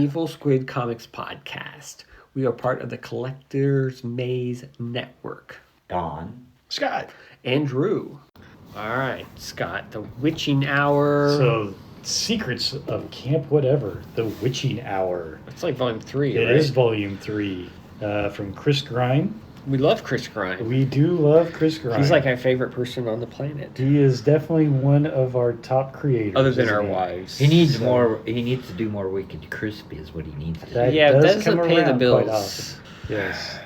Evil Squid Comics podcast. We are part of the Collector's Maze Network. Don. Scott. Andrew. All right, Scott. The Witching Hour. So, Secrets of Camp Whatever. The Witching Hour. It's like volume 3, It right? is volume 3 from Chris Grine. We love Chris Grine. We do love Chris Grine. He's like our favorite person on the planet. He is definitely one of our top creators. Other than our isn't he? wives. He needs more. He needs to do more Wicked Crispy is what he needs to do. That Yeah, it does doesn't come pay the around bills. quite often. Yes.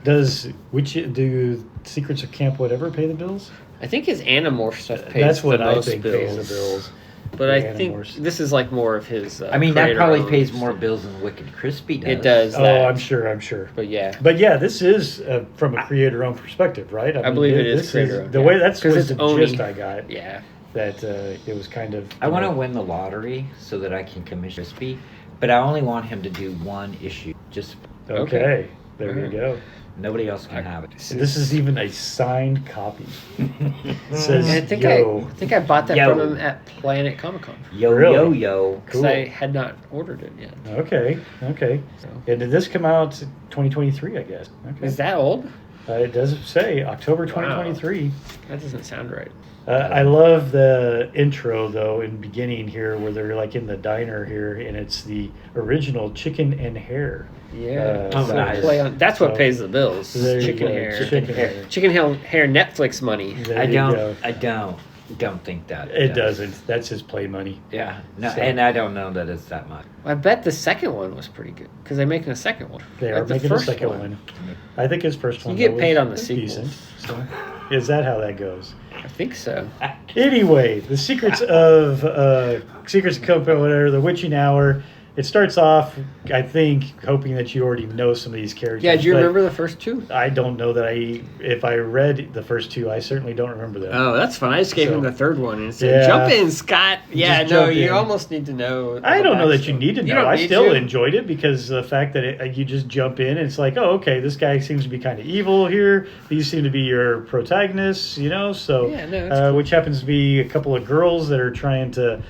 Do Secrets of Camp Whatever pay the bills? I think his Animorph stuff pays That's what the I most think bills. pays the bills. But The I think Animorphs. this is like more of his. I mean, that probably pays creator-owned more stuff. bills than Wicked Crispy does. It does. Oh, that. I'm sure. But yeah. But yeah, this is from a creator-owned perspective, right? I believe it is this creator-owned, the yeah. way that's 'Cause was it's the Oni. gist I got. Yeah. That it was kind of. I want to win the lottery so that I can commission Crispy, but I only want him to do one issue. Just Okay, there Alright. you go. nobody else can have it. This is even a signed copy. It says, I think "Yo." I think I bought that Yo. from him at Planet Comic Con Yo Really? yo yo. because Cool. I had not ordered it yet. Okay. So. And did this come out 2023? I guess. Okay. Is that old? It does say October 2023. That doesn't sound right. I love the intro though in beginning here where they're like in the diner here and it's the original chicken and hare. Yeah. Oh, So nice. play on, that's what So, pays the bills. there you Chicken go, hair. chicken hair. Chicken hair Netflix money. There I you don't. go. I don't think that. It doesn't. That's his play money. Yeah. No, So- and I don't know that it's that much. I bet the second one was pretty good because they're making a second one. They Like are the making a first second one. I think his first one. get though, paid was on the sequels. decent. So, is that how that goes? I think so. Anyway, the Secrets of Camp Whatever, the Witching Hour. It starts off, I think, hoping that you already know some of these characters. Yeah, do you but remember the first two? I don't know that if I read the first two, I certainly don't remember them. Oh, that's fun. I just gave So- him the third one and said, Yeah. "Jump in, Scott." Yeah, Just no, jump you in. almost need to know. I the don't know that you backstory. need to You know. don't I need still to. enjoyed it because the fact that you just jump in and it's like, oh, okay, this guy seems to be kind of evil here. These seem to be your protagonists, So, Yeah, no, it's cool. which happens to be a couple of girls that are trying to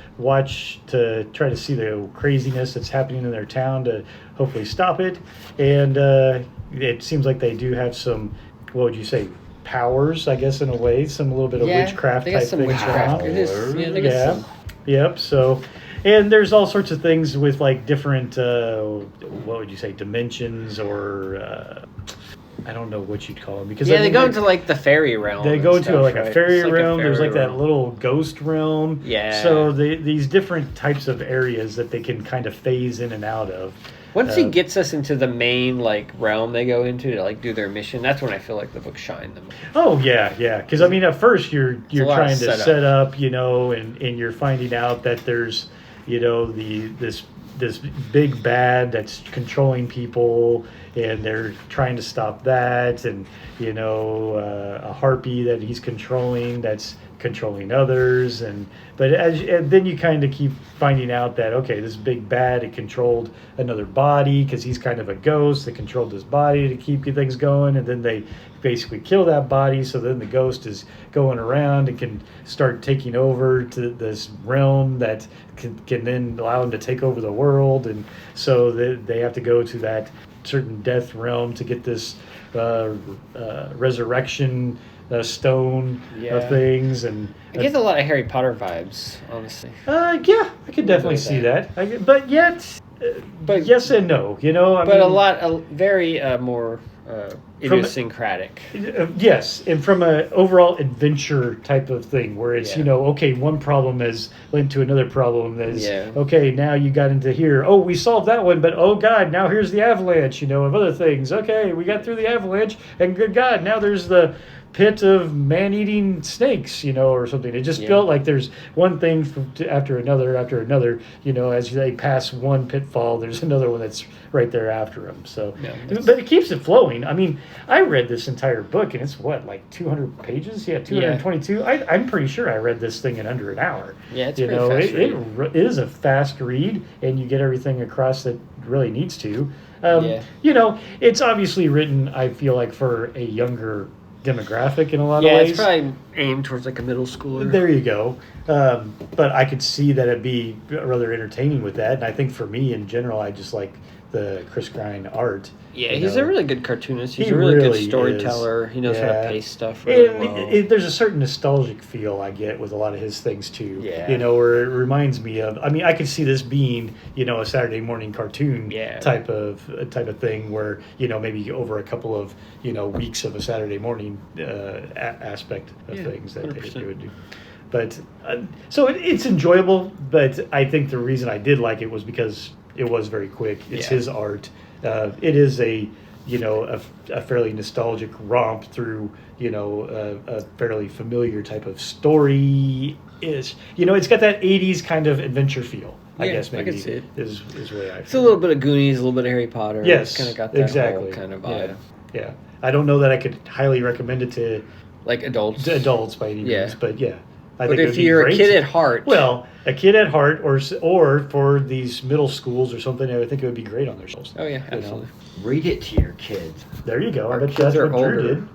try to see the craziness that's happening in their town to hopefully stop it. And it seems like they do have some, what would you say, powers, I guess, in a way, some little bit of witchcraft they got type some things witchcraft. going on. It is, yeah, they got Yeah. some. Yep. So, and there's all sorts of things with like different, what would you say, dimensions or I don't know what you'd call them because Yeah, I they mean, go into like the fairy realm. they and go into stuff, like right? a fairy It's like realm. There's fairy like that realm. little ghost realm. Yeah. So these different types of areas that they can kind of phase in and out of. Once he gets us into the main like realm they go into to like do their mission, that's when I feel like the book shine the most. Oh yeah. Because I mean, at first you're a lot of trying to setup. set up, and you're finding out that there's, this big bad that's controlling people, and they're trying to stop that, and a harpy that he's controlling that's controlling others, and then you kind of keep finding out that okay, this big bad, it controlled another body because he's kind of a ghost that controlled his body to keep things going, and then they basically kill that body, so then the ghost is going around and can start taking over to this realm that can then allow him to take over the world, and so they have to go to that certain death realm to get this resurrection stone of things, and It gets a lot of Harry Potter vibes, honestly. yeah, I could definitely see that. But yes and no, But a very more idiosyncratic. Yes, and from an overall adventure type of thing, where it's Yeah. okay, one problem has led to another problem. That's Yeah. okay. Now you got into here. Oh, we solved that one, but oh god, now here's the avalanche. Of other things. Okay, we got through the avalanche, and good god, now there's the pit of man-eating snakes, or something. It just felt like there's one thing after another, as they pass one pitfall, there's another one that's right there after them. So, but it keeps it flowing. I mean, I read this entire book, and it's like 200 pages? Yeah, 222. I'm pretty sure I read this thing in under an hour. Yeah, it's pretty fast it is a fast read, and you get everything across that really needs to. It's obviously written, I feel like, for a younger demographic in a lot Yeah, of ways. it's probably aimed towards like a middle schooler. There you go. But I could see that it'd be rather entertaining with that. And I think for me in general, I just like the Chris Grine art. Yeah, you he's know. a really good cartoonist. He's He a really really good storyteller. He knows how to Yeah. pace stuff really And well. there's a certain nostalgic feel I get with a lot of his things too. Yeah. You know, where it reminds me of. I mean, I could see this being, you know, a Saturday morning cartoon Yeah. type of thing, where maybe over a couple of weeks of a Saturday morning aspect of Yeah, things that they 100%. would do. But so it's enjoyable. But I think the reason I did like it was because it was very quick. It's Yeah. his art. It is a fairly nostalgic romp through a fairly familiar type of story. It's got that '80s kind of adventure feel. I Yeah, guess I maybe can see it. is way I. It's a little bit of Goonies, a little bit of Harry Potter. Yes, It's kind of got that exactly. whole kind of vibe. Yeah. I don't know that I could highly recommend it to Like adults. adults by any Yeah. means, but yeah, I But think it if would be you're great. a kid at heart, Well, a kid at heart, or for these middle schools or something, I would think it would be great on their shows. oh yeah, you know. absolutely. Read it to your kids. There you go. I Our bet you kids that's are what Drew older. did.